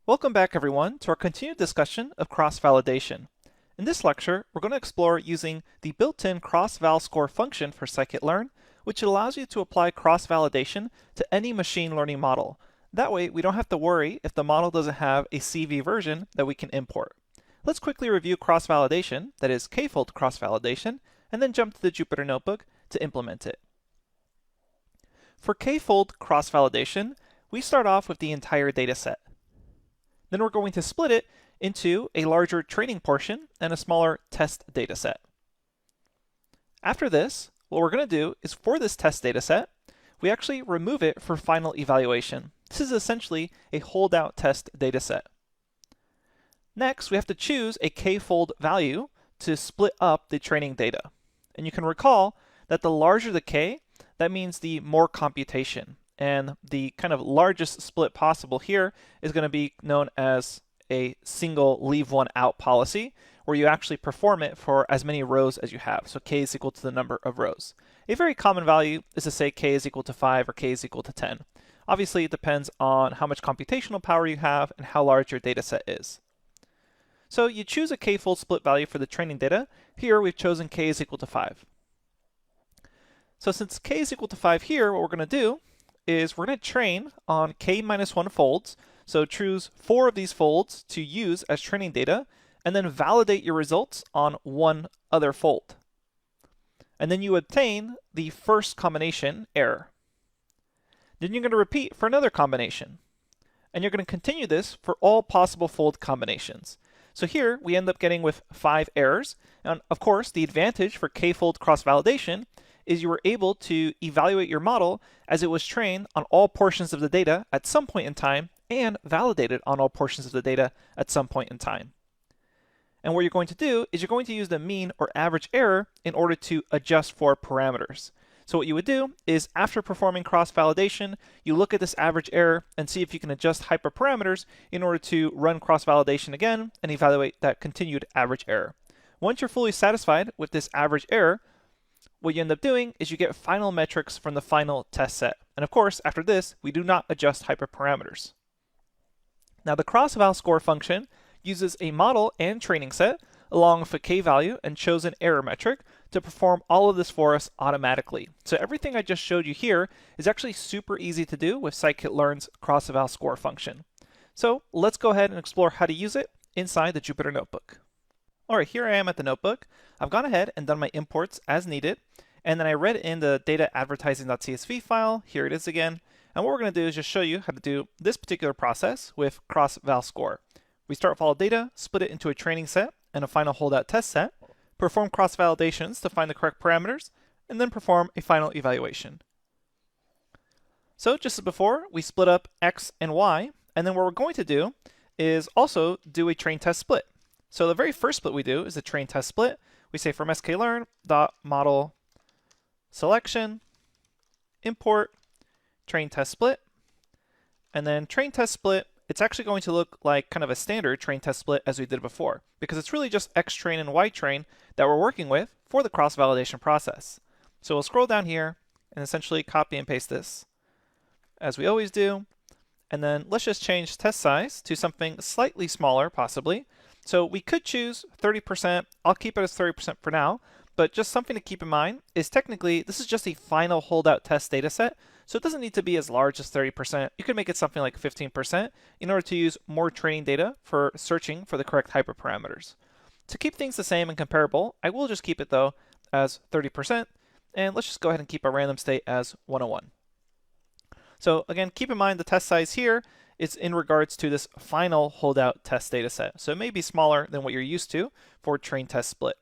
Welcome back everyone to our continued discussion of cross-validation. In this lecture, we're going to explore using the built-in cross-val_score function for scikit-learn, which allows you to apply cross-validation to any machine learning model. That way, we don't have to worry if the model doesn't have a CV version that we can import. Let's quickly review cross-validation, that is k-fold cross-validation, and then jump to the Jupyter Notebook to implement it. For k-fold cross-validation, we start off with the entire data set. Then we're going to split it into a larger training portion and a smaller test data set. After this, what we're going to do is for this test data set, we actually remove it for final evaluation. This is essentially a holdout test data set. Next, we have to choose a k-fold value to split up the training data. And you can recall that the larger the k, that means the more computation. And the kind of largest split possible here is going to be known as a single leave one out policy, where you actually perform it for as many rows as you have. So k is equal to the number of rows. A very common value is to say k is equal to 5 or k is equal to 10. Obviously, it depends on how much computational power you have and how large your data set is. So you choose a k-fold split value for the training data. Here we've chosen k is equal to 5. So since k is equal to 5 here, what we're going to do is we're going to train on k-1 folds. So choose 4 of these folds to use as training data, and then validate your results on one other fold. And then you obtain the first combination error. Then you're going to repeat for another combination. And you're going to continue this for all possible fold combinations. So here we end up getting with 5 errors. And of course, the advantage for k-fold cross-validation is you were able to evaluate your model as it was trained on all portions of the data at some point in time and validated on all portions of the data at some point in time. And what you're going to do is you're going to use the mean or average error in order to adjust for parameters. So what you would do is after performing cross-validation, you look at this average error and see if you can adjust hyperparameters in order to run cross-validation again and evaluate that continued average error. Once you're fully satisfied with this average error, what you end up doing is you get final metrics from the final test set. And of course, after this, we do not adjust hyperparameters. Now the cross-val_score function uses a model and training set along with a k-value and chosen error metric to perform all of this for us automatically. So everything I just showed you here is actually super easy to do with scikit-learn's cross-val_score function. So let's go ahead and explore how to use it inside the Jupyter Notebook. Alright, here I am at the notebook. I've gone ahead and done my imports as needed, and then I read in the data advertising.csv file. Here it is again. And what we're going to do is just show you how to do this particular process with cross-val_score. We start with all data, split it into a training set and a final holdout test set, perform cross-validations to find the correct parameters, and then perform a final evaluation. So just as before, we split up x and y, and then what we're going to do is also do a train test split. So the very first split we do is the train test split. We say from sklearn.model selection, import train test split, and then train test split, it's actually going to look like kind of a standard train test split as we did before, because it's really just xtrain and ytrain that we're working with for the cross-validation process. So we'll scroll down here and essentially copy and paste this as we always do. And then let's just change test size to something slightly smaller, possibly. So we could choose 30%. I'll keep it as 30% for now. But just something to keep in mind is technically this is just a final holdout test data set. So it doesn't need to be as large as 30%. You could make it something like 15% in order to use more training data for searching for the correct hyperparameters. To keep things the same and comparable, I will just keep it though as 30%. And let's just go ahead and keep our random state as 101. So again, keep in mind the test size here is in regards to this final holdout test data set. So it may be smaller than what you're used to for train test split.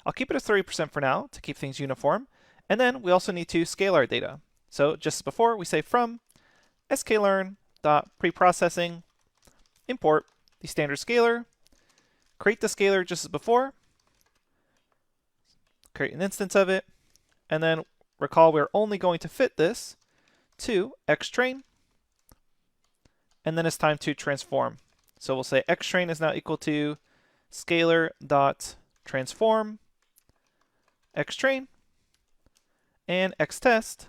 I'll keep it as 30% for now to keep things uniform. And then we also need to scale our data. So just as before, we say from sklearn.preprocessing, import the standard scalar, create the scalar just as before, create an instance of it, and then recall we're only going to fit this to xtrain, and then it's time to transform. So we'll say xtrain is now equal to scalar.transform xtrain, and xtest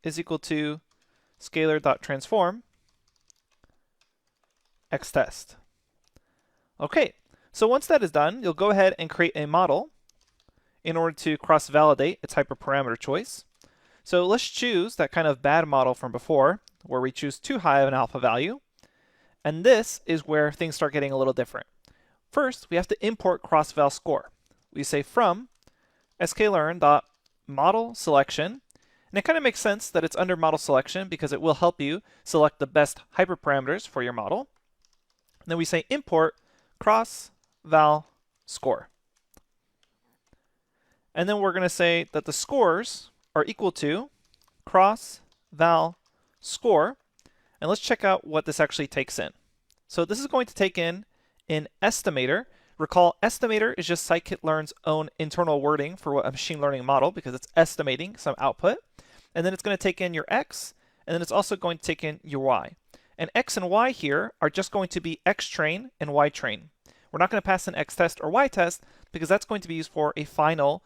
is equal to scalar.transform 𝒓𝒐𝒔𝒄𝒓𝒄𝒕𝒊𝒐𝒏. Okay, so once that is done, you'll go ahead and create a model in order to cross-validate its hyperparameter choice. So let's choose that kind of bad model from before, where we choose too high of an alpha value. And this is where things start getting a little different. First, we have to import cross-val score. We say from scikit-learn.model selection, and it kind of makes sense that it's under model selection because it will help you select the best hyperparameters for your model. And then we say import cross-val score. And then we're going to say that the scores are equal to cross-val score. And let's check out what this actually takes in. So this is going to take in an estimator. Recall, estimator is just scikit-learn's own internal wording for a machine learning model because it's estimating some output. And then it's going to take in your x, and then it's also going to take in your y. And x and y here are just going to be x-train and y-train. We're not going to pass an x-test or y-test because that's going to be used for a final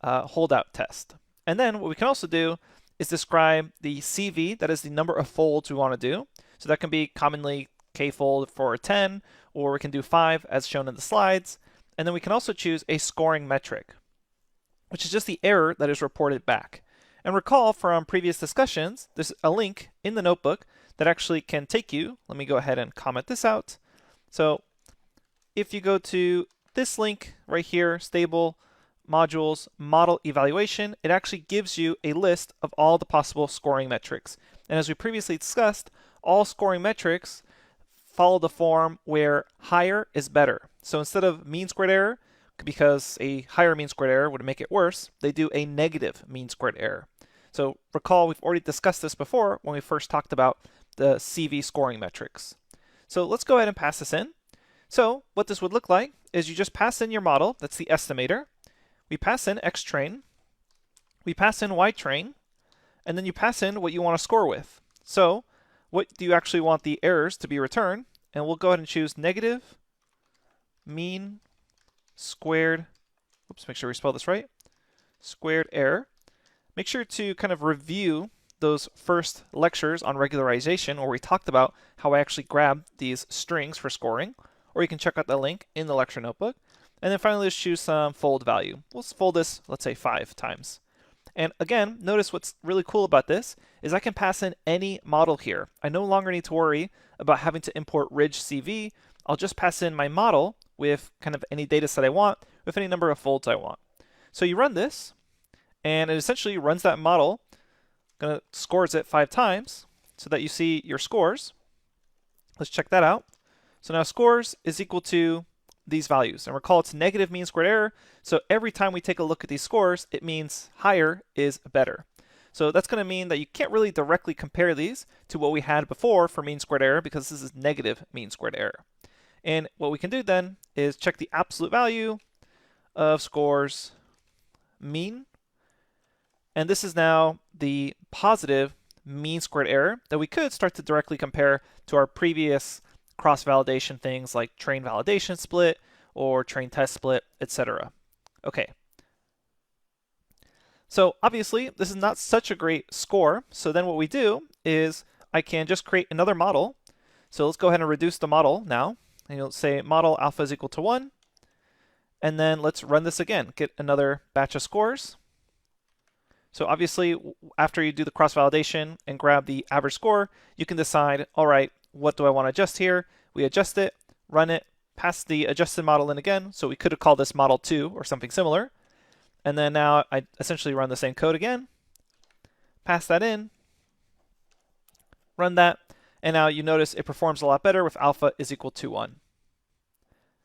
holdout test. And then what we can also do is describe the CV, that is the number of folds we want to do. So that can be commonly k-fold for 10, or we can do 5 as shown in the slides. And then we can also choose a scoring metric, which is just the error that is reported back. And recall from previous discussions, there's a link in the notebook that actually can take you. Let me go ahead and comment this out. So if you go to this link right here, stable modules model evaluation, it actually gives you a list of all the possible scoring metrics. And as we previously discussed, all scoring metrics follow the form where higher is better. So instead of mean squared error, because a higher mean squared error would make it worse, they do a negative mean squared error. So recall, we've already discussed this before when we first talked about the CV scoring metrics. So let's go ahead and pass this in. So what this would look like is you just pass in your model, that's the estimator. We pass in x-train, we pass in y-train, and then you pass in what you want to score with. So what do you actually want the errors to be returned? And we'll go ahead and choose negative mean squared, oops, make sure we spell this right, squared error. Make sure to kind of review those first lectures on regularization where we talked about how I actually grab these strings for scoring, or you can check out the link in the lecture notebook. And then finally, let's choose some fold value. We'll fold this, let's say 5 times. And again, notice what's really cool about this is I can pass in any model here. I no longer need to worry about having to import ridge CV. I'll just pass in my model with kind of any data set I want, with any number of folds I want. So you run this, and it essentially runs that model, scores it 5 times so that you see your scores. Let's check that out. So now scores is equal to these values. And recall, it's negative mean squared error. So every time we take a look at these scores, it means higher is better. So that's going to mean that you can't really directly compare these to what we had before for mean squared error because this is negative mean squared error. And what we can do then is check the absolute value of scores mean. And this is now the positive mean squared error that we could start to directly compare to our previous cross-validation things like train validation split or train test split, etc. Okay. So obviously, this is not such a great score. So then what we do is I can just create another model. So let's go ahead and reduce the model now. And you'll say model alpha is equal to 1. And then let's run this again, get another batch of scores. So obviously, after you do the cross-validation and grab the average score, you can decide, all right, what do I want to adjust here? We adjust it, run it, pass the adjusted model in again. So we could have called this model 2 or something similar. And then now I essentially run the same code again, pass that in, run that, and now you notice it performs a lot better with alpha is equal to 1.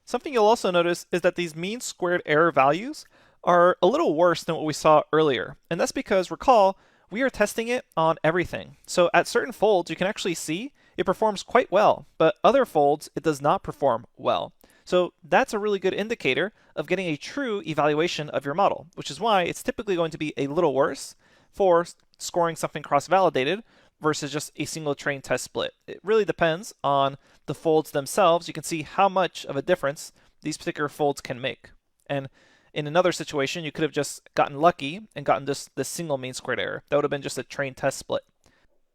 Something you'll also notice is that these mean squared error values are a little worse than what we saw earlier. And that's because, recall, we are testing it on everything. So at certain folds, you can actually see it performs quite well, but other folds, it does not perform well. So that's a really good indicator of getting a true evaluation of your model, which is why it's typically going to be a little worse for scoring something cross-validated versus just a single train test split. It really depends on the folds themselves. You can see how much of a difference these particular folds can make. And in another situation, you could have just gotten lucky and gotten just this single mean squared error. That would have been just a train test split.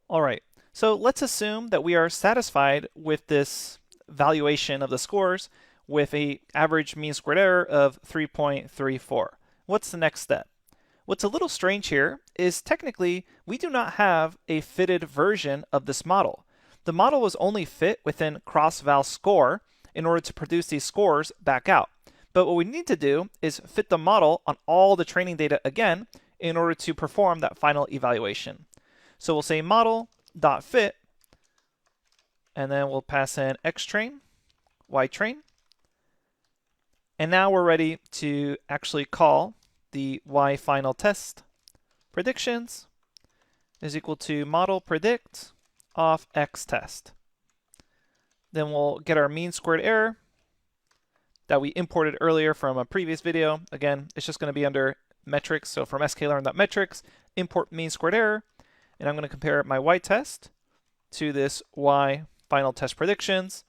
All right, so let's assume that we are satisfied with this valuation of the scores with a average mean squared error of 3.34. What's the next step? What's a little strange here is technically we do not have a fitted version of this model. The model was only fit within cross-val score in order to produce these scores back out. But what we need to do is fit the model on all the training data again in order to perform that final evaluation. So we'll say model.fit, and then we'll pass in xtrain, ytrain. And now we're ready to actually call the y final test predictions is equal to model predict off x test. Then we'll get our mean squared error that we imported earlier from a previous video. Again, it's just going to be under metrics. So from sklearn.metrics, import mean squared error. And I'm going to compare my y test to this y final test predictions.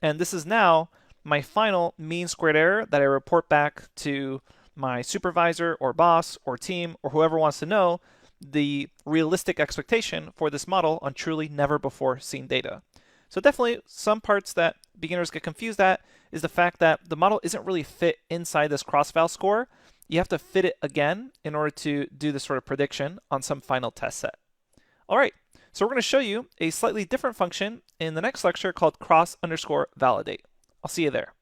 And this is now my final mean squared error that I report back to my supervisor or boss or team or whoever wants to know the realistic expectation for this model on truly never before seen data. So definitely some parts that beginners get confused at is the fact that the model isn't really fit inside this cross-val score. You have to fit it again in order to do this sort of prediction on some final test set. All right, so we're going to show you a slightly different function in the next lecture called cross_validate. I'll see you there.